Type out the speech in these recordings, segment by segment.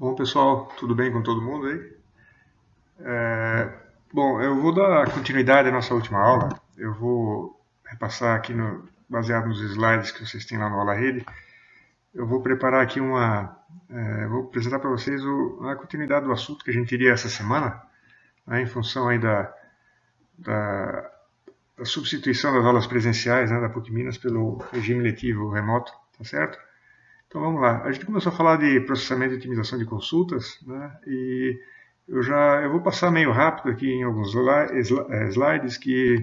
Bom, pessoal, tudo bem com todo mundo aí? Bom, eu vou dar continuidade à nossa última aula. Eu vou repassar aqui, baseado nos slides que vocês têm lá no Aula Rede. Eu vou preparar aqui vou apresentar para vocês a continuidade do assunto que a gente teria essa semana, né, em função aí da substituição das aulas presenciais, né, da PUC Minas pelo regime letivo remoto, tá certo? Então vamos lá. A gente começou a falar de processamento e otimização de consultas, né? E eu vou passar meio rápido aqui em alguns slides que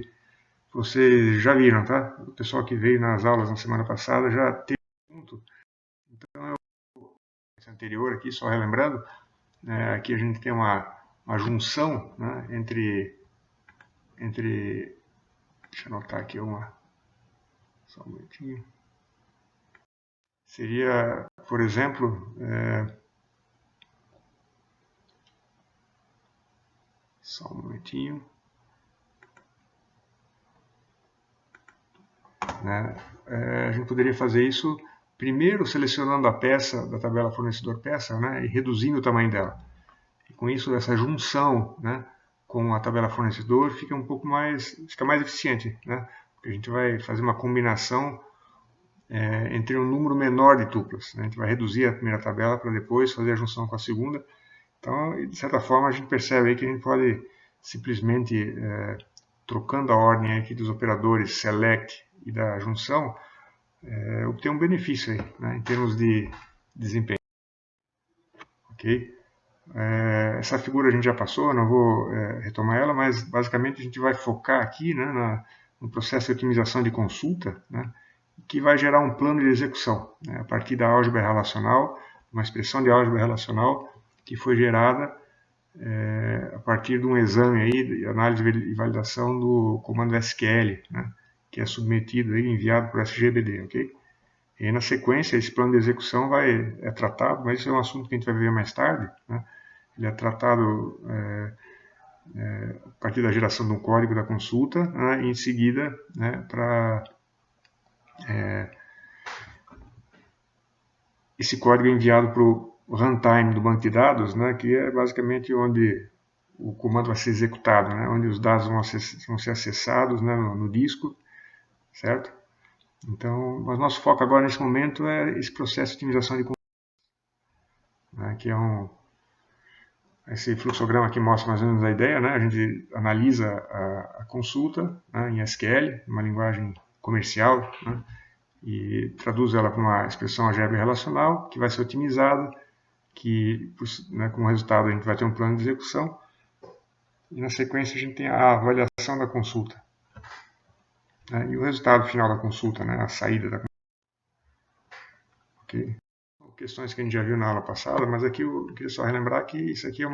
vocês já viram, tá? O pessoal que veio nas aulas na semana passada já teve assunto. Então esse anterior aqui, só relembrando, né? Aqui a gente tem uma junção, né? entre deixa eu anotar aqui só um momentinho. Seria, por exemplo, só um momentinho. Né? A gente poderia fazer isso primeiro selecionando a peça da tabela fornecedor-peça, né? E reduzindo o tamanho dela. E com isso, essa junção, né, com a tabela fornecedor fica fica mais eficiente, né? Porque a gente vai fazer uma combinação entre um número menor de tuplas. Né? A gente vai reduzir a primeira tabela para depois fazer a junção com a segunda. Então, de certa forma, a gente percebe aí que a gente pode simplesmente, trocando a ordem aqui dos operadores select e da junção, obter um benefício aí, né, em termos de desempenho. Ok? Essa figura a gente já passou, não vou retomar ela, mas basicamente a gente vai focar aqui, né, no processo de otimização de consulta, né, que vai gerar um plano de execução, né, a partir da álgebra relacional, uma expressão de álgebra relacional que foi gerada a partir de um exame aí, de análise e validação do comando SQL, né, que é submetido e enviado por SGBD, ok? E aí, na sequência, esse plano de execução é tratado, mas isso é um assunto que a gente vai ver mais tarde, né? Ele é tratado a partir da geração do código da consulta, né? E em seguida, né, esse código é enviado para o runtime do banco de dados, né, que é basicamente onde o comando vai ser executado, né, onde os dados vão ser acessados, né, no disco, certo? Então, o nosso foco agora nesse momento é esse processo de otimização de consulta, né, que é esse fluxograma aqui mostra mais ou menos a ideia, né? A gente analisa a consulta, né, em SQL, uma linguagem comercial, né, e traduz ela para uma expressão algébrica relacional que vai ser otimizada, que, né, como resultado a gente vai ter um plano de execução e na sequência a gente tem a avaliação da consulta, né, e o resultado final da consulta, né, a saída da consulta. Okay? Questões que a gente já viu na aula passada, mas aqui eu queria só relembrar que isso aqui é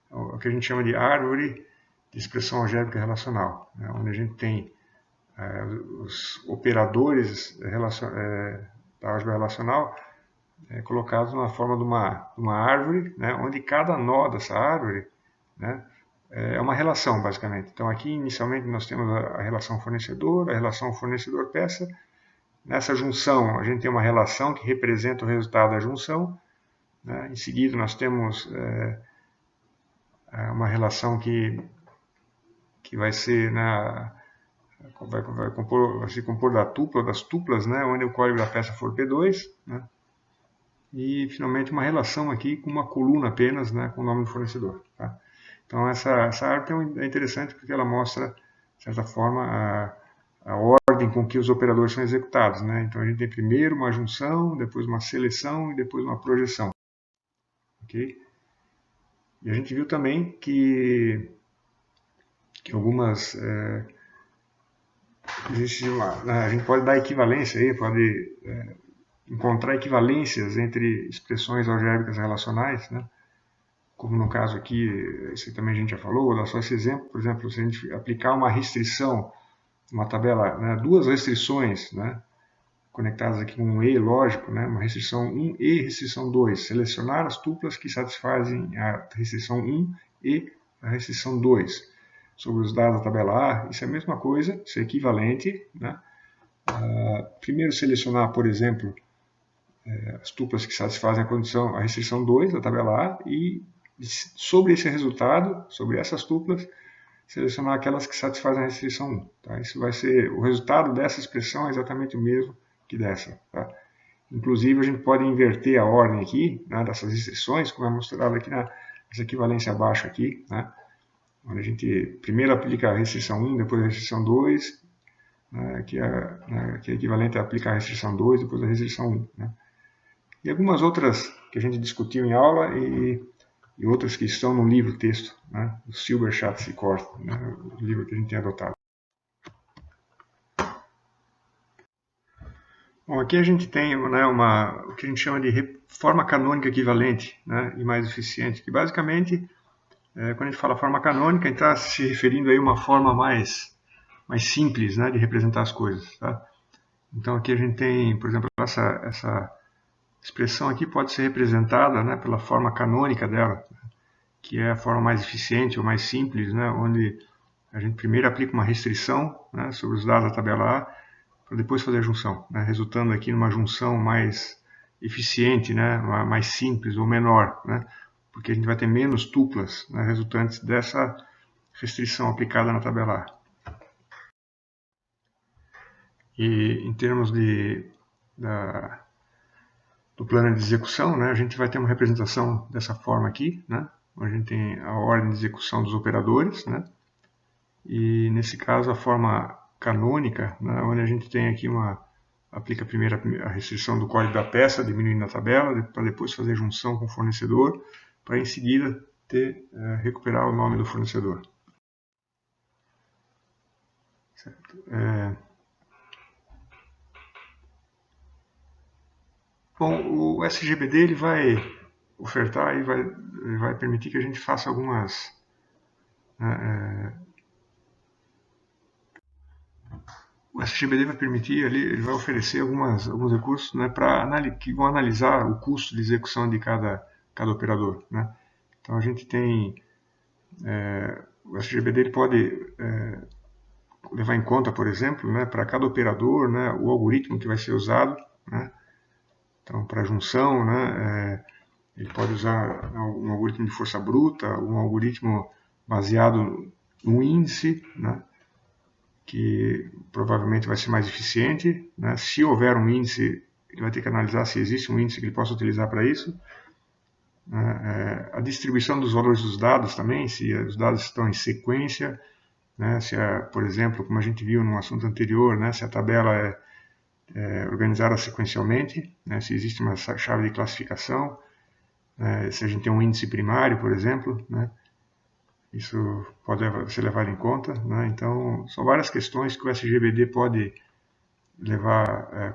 o que a gente chama de árvore de expressão algébrica relacional, né, onde a gente tem os operadores da álgebra relacional colocados na forma de uma árvore, né, onde cada nó dessa árvore, né, é uma relação, basicamente. Então, aqui, inicialmente, nós temos a relação fornecedor, a relação fornecedor-peça. Nessa junção, a gente tem uma relação que representa o resultado da junção. Né? Em seguida, nós temos uma relação que vai ser vai se compor das tuplas, né? Onde o código da peça for P2. Né? E, finalmente, uma relação aqui com uma coluna apenas, né, com o nome do fornecedor. Tá? Então, essa arte é interessante porque ela mostra, de certa forma, a ordem com que os operadores são executados. Né? Então, a gente tem primeiro uma junção, depois uma seleção e depois uma projeção. Okay? E a gente viu também que algumas... a gente pode dar equivalência aí, pode encontrar equivalências entre expressões algébricas relacionais, né? Como no caso aqui, isso também a gente já falou, vou dar só esse exemplo. Por exemplo, se a gente aplicar uma restrição, uma tabela, né, duas restrições, né, conectadas aqui com um E lógico, né, uma restrição 1 e restrição 2, selecionar as tuplas que satisfazem a restrição 1 e a restrição 2 sobre os dados da tabela A, isso é a mesma coisa, isso é equivalente. Né? Primeiro selecionar, por exemplo, as tuplas que satisfazem a restrição 2 da tabela A, e sobre esse resultado, sobre essas tuplas, selecionar aquelas que satisfazem a restrição 1. Tá? Isso vai ser, o resultado dessa expressão é exatamente o mesmo que dessa. Tá? Inclusive, a gente pode inverter a ordem aqui, né, dessas restrições, como é mostrado aqui nessa equivalência abaixo aqui, né, onde a gente primeiro aplica a restrição 1, depois a restrição 2, né, que é equivalente a aplicar a restrição 2, depois a restrição 1. Né. E algumas outras que a gente discutiu em aula e outras que estão no livro texto, né, o Silber, Schatz e Kort, né, o livro que a gente tem adotado. Bom, aqui a gente tem, né, o que a gente chama de forma canônica equivalente, né, e mais eficiente, que basicamente, quando a gente fala forma canônica, a gente está se referindo aí a uma forma mais simples, né, de representar as coisas. Tá? Então aqui a gente tem, por exemplo, essa expressão aqui pode ser representada, né, pela forma canônica dela, que é a forma mais eficiente ou mais simples, né, onde a gente primeiro aplica uma restrição, né, sobre os dados da tabela A, para depois fazer a junção, né, resultando aqui numa junção mais eficiente, né, mais simples ou menor, né, porque a gente vai ter menos tuplas, né, resultantes dessa restrição aplicada na tabela A. E em termos do plano de execução, né, a gente vai ter uma representação dessa forma aqui, né, onde a gente tem a ordem de execução dos operadores, né, e nesse caso a forma canônica, né, onde a gente tem aqui aplica primeiro a restrição do código da peça, diminuindo a tabela, para depois fazer junção com o fornecedor, para em seguida recuperar o nome do fornecedor. Certo? Bom, o SGBD ele vai ofertar e vai permitir que a gente faça algumas o SGBD vai permitir ali, ele vai oferecer alguns recursos, né, que vão analisar o custo de execução de cada operador, né. Então a gente tem o SGBD ele pode levar em conta, por exemplo, né, para cada operador, né, o algoritmo que vai ser usado, né. Então para junção, né, ele pode usar um algoritmo de força bruta, um algoritmo baseado no índice, né, que provavelmente vai ser mais eficiente, né? Se houver um índice, ele vai ter que analisar se existe um índice que ele possa utilizar para isso. A distribuição dos valores dos dados também, se os dados estão em sequência, né? Se, por exemplo, como a gente viu no assunto anterior, né? Se a tabela é organizada sequencialmente, né? Se existe uma chave de classificação, se a gente tem um índice primário, por exemplo, né? Isso pode ser levado em conta, né? Então, são várias questões que o SGBD pode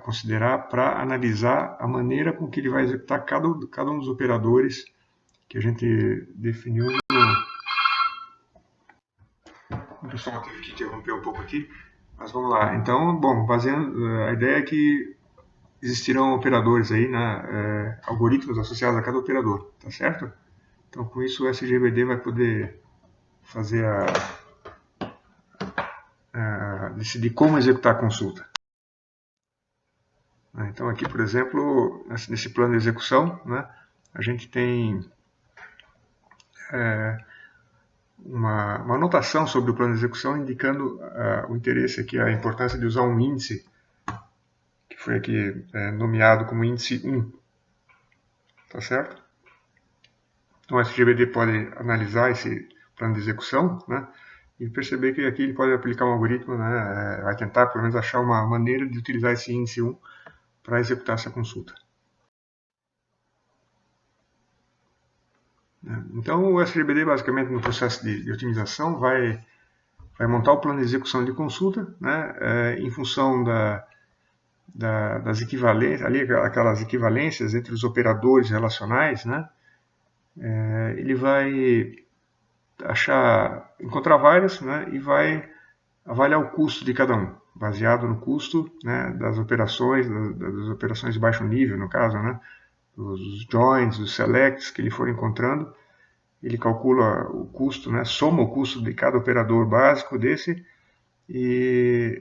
considerar para analisar a maneira com que ele vai executar cada um dos operadores que a gente definiu. O pessoal teve que interromper um pouco aqui, mas vamos lá. Então, bom, a ideia é que existirão operadores aí, né, algoritmos associados a cada operador, tá certo? Então, com isso, o SGBD vai poder fazer decidir como executar a consulta. Então aqui, por exemplo, nesse plano de execução, né, a gente tem uma anotação sobre o plano de execução indicando o interesse aqui, a importância de usar um índice, que foi aqui nomeado como índice 1. Tá certo? Então o SGBD pode analisar esse plano de execução, né, e perceber que aqui ele pode aplicar um algoritmo, né, vai tentar pelo menos achar uma maneira de utilizar esse índice 1 para executar essa consulta. Então o SGBD basicamente no processo de otimização vai montar o plano de execução de consulta, né, em função das equivalências, ali aquelas equivalências entre os operadores relacionais, né, ele vai encontrar várias, né, e vai avaliar o custo de cada um, baseado no custo, né, das operações de baixo nível, no caso, né, dos joins, dos selects que ele for encontrando. Ele calcula o custo, né, soma o custo de cada operador básico desse e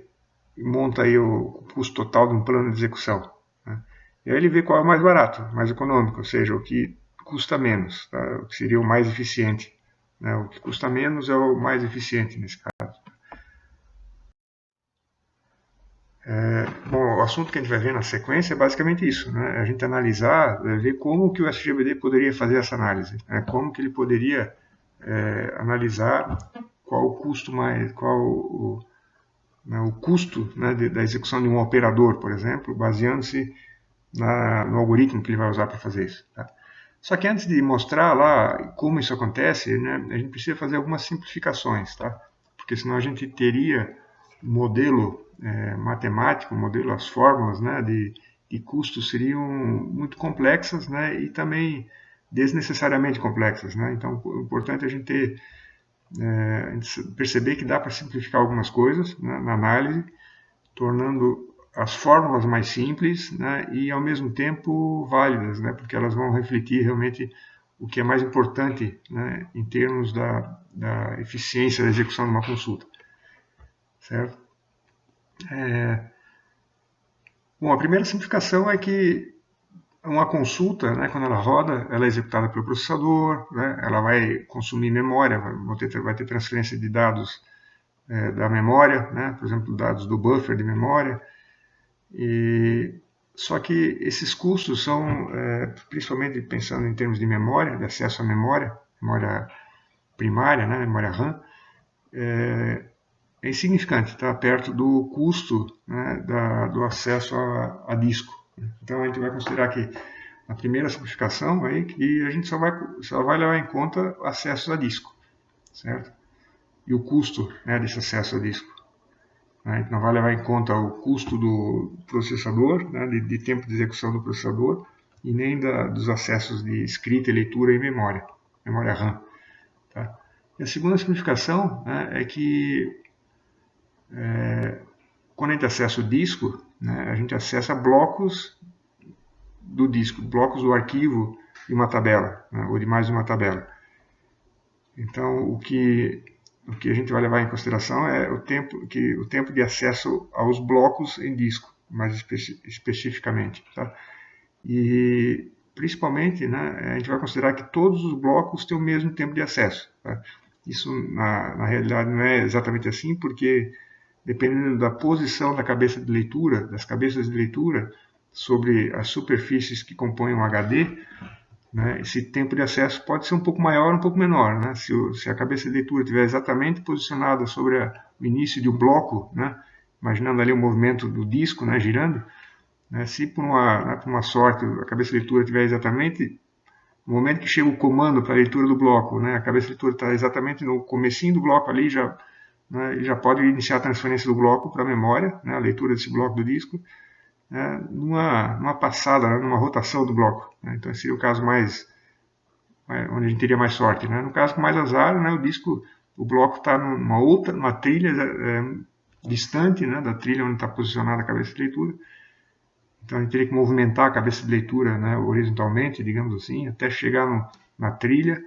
monta aí o custo total de um plano de execução, né. E aí ele vê qual é o mais barato, mais econômico, ou seja, o que custa menos, tá? O que seria o mais eficiente. Né? O que custa menos é o mais eficiente nesse caso. Bom, o assunto que a gente vai ver na sequência é basicamente isso, né? A gente analisar, ver como que o SGBD poderia fazer essa análise, né? Como que ele poderia analisar qual o custo mais, qual né, o custo, né, da execução de um operador, por exemplo, baseando-se no algoritmo que ele vai usar para fazer isso. Tá? Só que antes de mostrar lá como isso acontece, né, a gente precisa fazer algumas simplificações, tá? Porque senão a gente teria um modelo matemático, um modelo, as fórmulas, né, de custos seriam muito complexas, né, e também desnecessariamente complexas, né? Então, o importante é a gente ter perceber que dá para simplificar algumas coisas, né, na análise, tornando as fórmulas mais simples, né, e ao mesmo tempo válidas, né, porque elas vão refletir realmente o que é mais importante, né, em termos da eficiência da execução de uma consulta, certo? Bom, a primeira simplificação é que uma consulta, né, quando ela roda, ela é executada pelo processador, né, ela vai consumir memória, vai ter transferência de dados da memória, né, por exemplo, dados do buffer de memória. Só que esses custos são, principalmente pensando em termos de memória, de acesso à memória, memória primária, né, memória RAM, é insignificante, está perto do custo, né, do acesso a disco. Então a gente vai considerar que a primeira simplificação aí que a gente só vai levar em conta acessos a disco, certo? E o custo, né, desse acesso a disco. A gente não vai levar em conta o custo do processador, né, de tempo de execução do processador, e nem dos acessos de escrita, leitura e memória RAM. Tá? E a segunda simplificação, né, é que quando a gente acessa o disco, né, a gente acessa blocos do disco, blocos do arquivo de uma tabela, né, ou de mais uma tabela. Então, o que a gente vai levar em consideração é o tempo de acesso aos blocos em disco, mais especificamente. Tá? E, principalmente, né, a gente vai considerar que todos os blocos têm o mesmo tempo de acesso. Tá? Isso, na realidade, não é exatamente assim, porque dependendo da posição da cabeça de leitura, das cabeças de leitura, sobre as superfícies que compõem o HD, né, esse tempo de acesso pode ser um pouco maior, um pouco menor. Né? Se a cabeça de leitura estiver exatamente posicionada sobre o início de um bloco, né, imaginando ali o movimento do disco, né, girando, né, se por uma sorte a cabeça de leitura estiver exatamente no momento que chega o comando para a leitura do bloco, né, a cabeça de leitura está exatamente no comecinho do bloco ali, já pode iniciar a transferência do bloco para a memória, né, a leitura desse bloco do disco, numa passada, né, numa rotação do bloco. Né? Então, esse seria o caso onde a gente teria mais sorte. Né? No caso com mais azar, né, o bloco está numa trilha distante, né, da trilha onde está posicionada a cabeça de leitura. Então, a gente teria que movimentar a cabeça de leitura, né, horizontalmente, digamos assim, até chegar na trilha,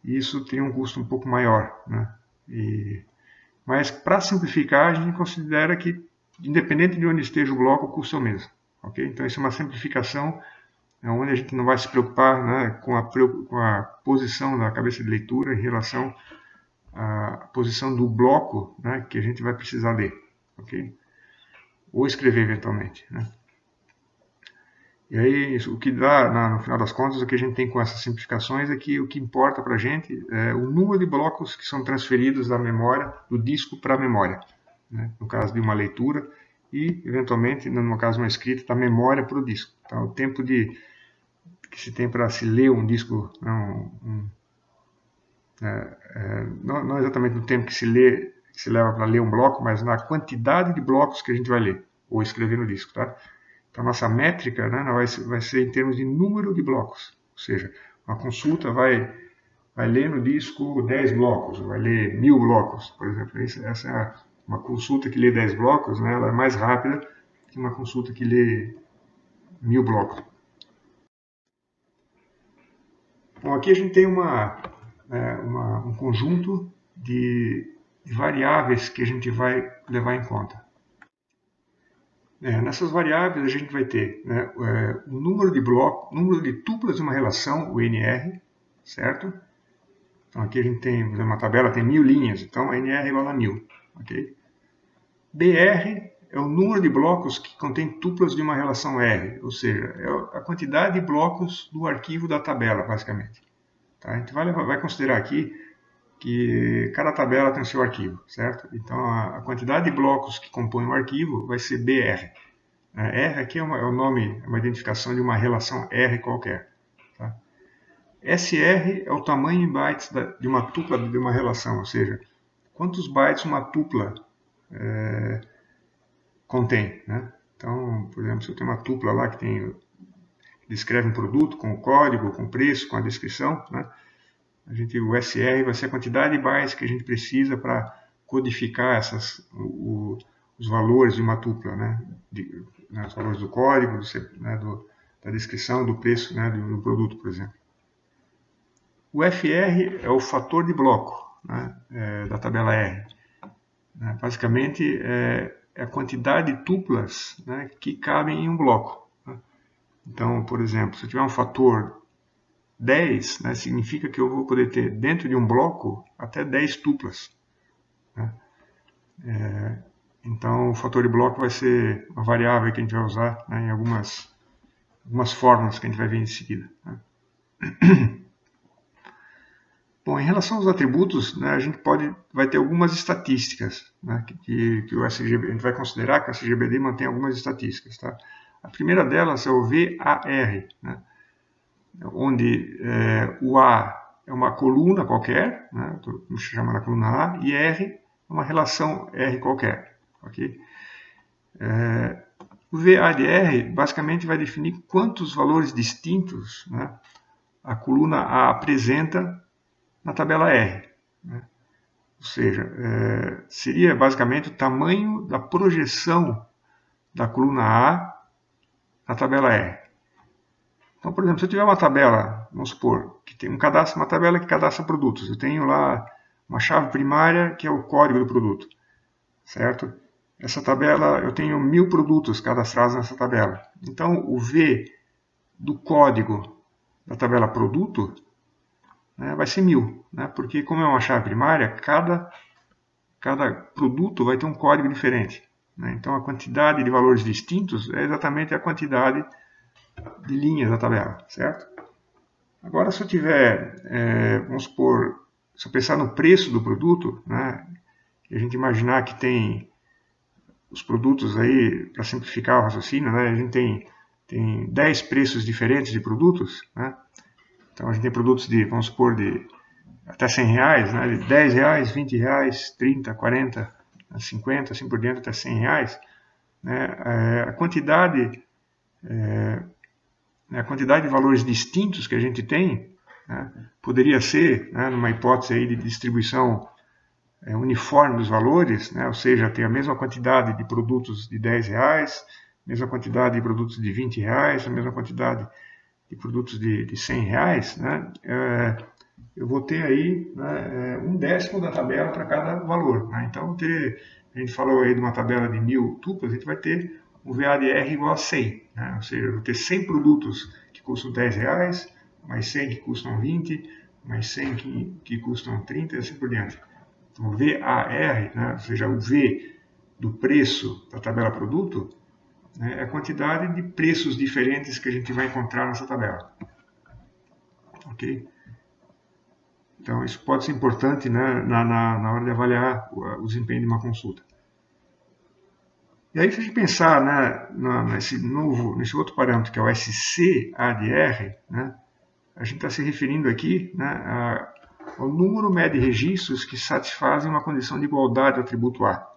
e isso teria um custo um pouco maior. Né? Mas, para simplificar, a gente considera que, independente de onde esteja o bloco, o custo é o mesmo. Okay? Então, isso é uma simplificação onde a gente não vai se preocupar, né, com a posição da cabeça de leitura em relação à posição do bloco, né, que a gente vai precisar ler. Okay? Ou escrever eventualmente. Né? E aí, o que dá, no final das contas, o que a gente tem com essas simplificações é que o que importa para a gente é o número de blocos que são transferidos da memória, do disco para a memória. Né? No caso de uma leitura e, eventualmente, no caso de uma escrita, da memória para o disco. Então, o tempo que se tem para se ler um disco, não exatamente no tempo que se leva para ler um bloco, mas na quantidade de blocos que a gente vai ler ou escrever no disco. Tá? Então, a nossa métrica, né, vai ser em termos de número de blocos. Ou seja, uma consulta vai ler no disco 10 blocos, vai ler 1000 blocos, por exemplo. Essa é uma consulta que lê 10 blocos, né, ela é mais rápida que uma consulta que lê 1000 blocos. Bom, aqui a gente tem um conjunto de variáveis que a gente vai levar em conta. Nessas variáveis a gente vai ter, né, o número de blocos, número de tuplas de uma relação, o NR, certo? Então aqui a gente tem, por exemplo, uma tabela tem 1000 linhas, então a NR é igual a 1000, ok? BR é o número de blocos que contém tuplas de uma relação R, ou seja, é a quantidade de blocos do arquivo da tabela, basicamente. Tá? A gente vai considerar aqui que cada tabela tem o seu arquivo, certo? Então a quantidade de blocos que compõem o arquivo vai ser BR. R aqui é o nome, é uma identificação de uma relação R qualquer. Tá? SR é o tamanho em bytes de uma tupla de uma relação, ou seja, quantos bytes uma tupla contém. Né? Então, por exemplo, se eu tenho uma tupla lá que descreve um produto com o código, com o preço, com a descrição, né? O SR vai ser a quantidade de bytes que a gente precisa para codificar os valores de uma tupla, né? Os valores do código, da descrição, do preço, né? do produto, por exemplo. O FR é o fator de bloco, né? Da tabela R. Basicamente, é a quantidade de tuplas, né? que cabem em um bloco. Né? Então, por exemplo, se eu tiver um fator 10, né, significa que eu vou poder ter dentro de um bloco até 10 tuplas. Né? Então o fator de bloco vai ser uma variável que a gente vai usar, né, em algumas fórmulas que a gente vai ver em seguida. Né? Bom, em relação aos atributos, né, a gente vai ter algumas estatísticas, né, que o SGBD, a gente vai considerar que o SGBD mantém algumas estatísticas. Tá? A primeira delas é o VAR, né, onde o A é uma coluna qualquer, né, vamos chamar a coluna A, e R é uma relação R qualquer. Okay? O VA de R basicamente vai definir quantos valores distintos, né, a coluna A apresenta na tabela R. Né? Ou seja, seria basicamente o tamanho da projeção da coluna A na tabela R. Então, por exemplo, se eu tiver uma tabela, vamos supor, que tem uma tabela que cadastra produtos. Eu tenho lá uma chave primária que é o código do produto, certo? Essa tabela, eu tenho 1000 produtos cadastrados nessa tabela. Então, o V do código da tabela produto, né, vai ser 1000, né? Porque como é uma chave primária, cada produto vai ter um código diferente. Né? Então, a quantidade de valores distintos é exatamente a quantidade de linhas da tabela, certo? Agora, se eu tiver, vamos supor, se eu pensar no preço do produto, né, e a gente imaginar que tem os produtos aí, para simplificar o raciocínio, né, a gente tem 10 preços diferentes de produtos, né? Então a gente tem produtos vamos supor, de até R$100, né, de R$10, R$20, 30, 40, 50, assim por diante, até R$100, né, a quantidade de valores distintos que a gente tem, né, poderia ser, né, numa hipótese aí de distribuição uniforme dos valores, né, ou seja, tem a mesma quantidade de produtos de R$10, mesma quantidade de produtos de R$20, a mesma quantidade de produtos de R$100, né, eu vou ter aí, né, 1/10 da tabela para cada valor. Né? Então, a gente falou aí de uma tabela de 1000 tuplas, a gente vai ter um VADR igual a 100. Né? Ou seja, eu vou ter 100 produtos que custam R$10, mais 100 que custam 20, mais 100 que custam 30 e assim por diante. Então, o VAR, né, ou seja, o V do preço da tabela produto, né, é a quantidade de preços diferentes que a gente vai encontrar nessa tabela. Ok? Então, isso pode ser importante, né, na hora de avaliar o desempenho de uma consulta. E aí, se a gente pensar, né, nesse outro parâmetro, que é o SCADR, né, a gente está se referindo aqui, né, ao número médio de registros que satisfazem uma condição de igualdade do atributo A.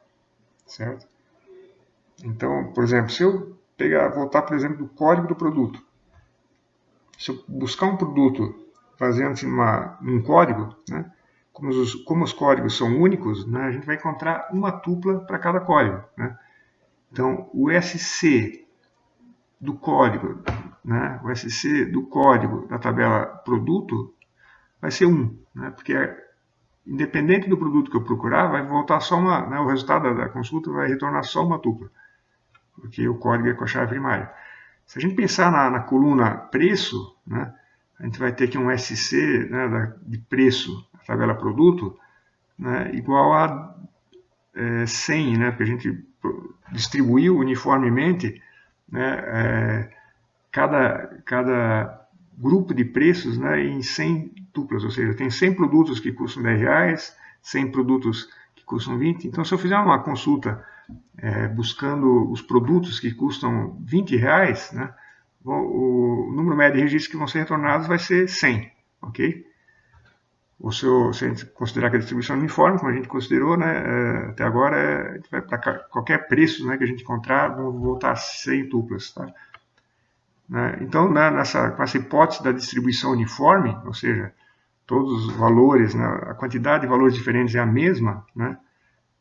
Certo? Então, por exemplo, se eu voltar, por exemplo, do código do produto, se eu buscar um produto baseando-se num código, né, como os códigos são únicos, né, a gente vai encontrar uma tupla para cada código. Né? Então, o SC do código, né, o SC do código da tabela produto vai ser 1, né, porque independente do produto que eu procurar, vai voltar só o resultado da consulta vai retornar só uma tupla. porque o código é com a chave primária. Se a gente pensar na coluna preço, né, a gente vai ter aqui um SC, né, de preço, a tabela produto, né, igual a 100, né, porque a gente distribuiu uniformemente, né, cada grupo de preços, né, em 100 duplas, ou seja, tem 100 produtos que custam R$10, 100 produtos que custam 20. Então, se eu fizer uma consulta buscando os produtos que custam R$20, né, o número médio de registros que vão ser retornados vai ser 100, ok? Ou se a gente considerar que a distribuição é uniforme, como a gente considerou, né, até agora, a gente vai para qualquer preço, né, que a gente encontrar, vamos voltar a 100 tuplas. Tá? Então, né, com essa hipótese da distribuição uniforme, ou seja, todos os valores, né, a quantidade de valores diferentes é a mesma, né,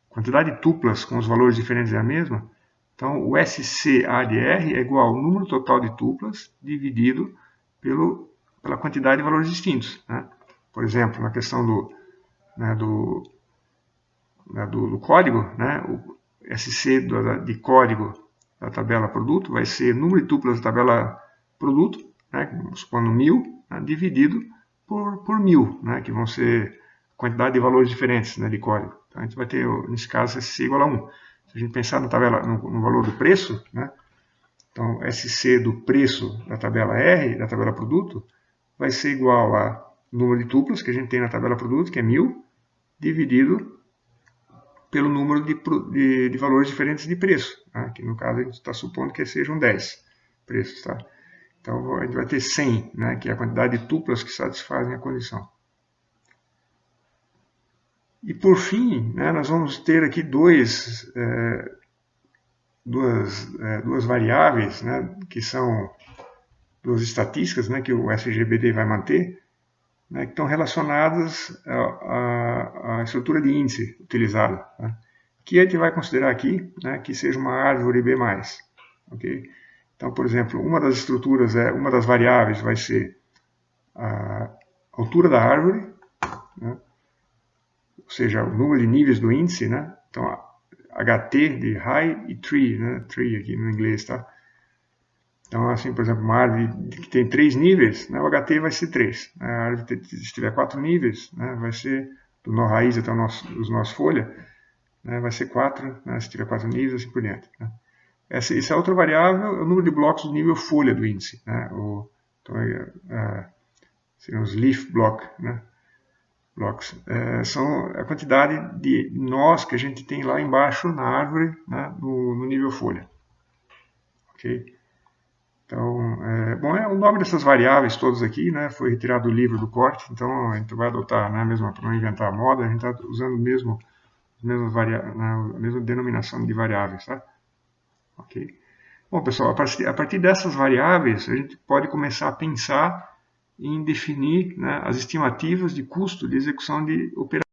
a quantidade de tuplas com os valores diferentes é a mesma, então o SCADR é igual ao número total de tuplas dividido pela quantidade de valores distintos. Né? Por exemplo, na questão do código, né, o SC de código da tabela produto vai ser número de tuplas da tabela produto, né, supondo 1000, né, dividido por 1000, né, que vão ser quantidade de valores diferentes, né, de código. Então a gente vai ter, nesse caso, SC igual a 1. Se a gente pensar no valor do preço, né, então SC do preço da tabela R, da tabela produto, vai ser igual a número de tuplas que a gente tem na tabela produto, que é 1000, dividido pelo número de valores diferentes de preço, tá? Que no caso a gente está supondo que sejam 10 preços. Tá? Então a gente vai ter 100, né? Que é a quantidade de tuplas que satisfazem a condição. E por fim, né, nós vamos ter aqui duas variáveis, né, que são duas estatísticas, né, que o SGBD vai manter, né, que estão relacionadas à estrutura de índice utilizada, tá? Que a gente vai considerar aqui, né, que seja uma árvore B+. Okay? Então, por exemplo, uma das estruturas, uma das variáveis vai ser a altura da árvore, né, ou seja, o número de níveis do índice, né? Então, HT de high e tree, né? Tree aqui no inglês, tá? Então, assim, por exemplo, uma árvore que tem 3 níveis, né, o HT vai ser 3. A árvore, se tiver 4 níveis, né, vai ser do nó raiz até os nós folha, né, vai ser 4, né, se tiver 4 níveis, assim por diante. Né. Essa outra variável é o número de blocos do nível folha do índice. Né, então, seriam os leaf block, né, blocks. São a quantidade de nós que a gente tem lá embaixo na árvore, né, no nível folha. Ok? Então, o nome dessas variáveis todas aqui, né, foi retirado do livro do corte, então a gente vai adotar, né, mesmo para não inventar a moda, a gente está usando a mesma denominação de variáveis, tá? Ok? Bom, pessoal, a partir dessas variáveis, a gente pode começar a pensar em definir, né, as estimativas de custo de execução de operações.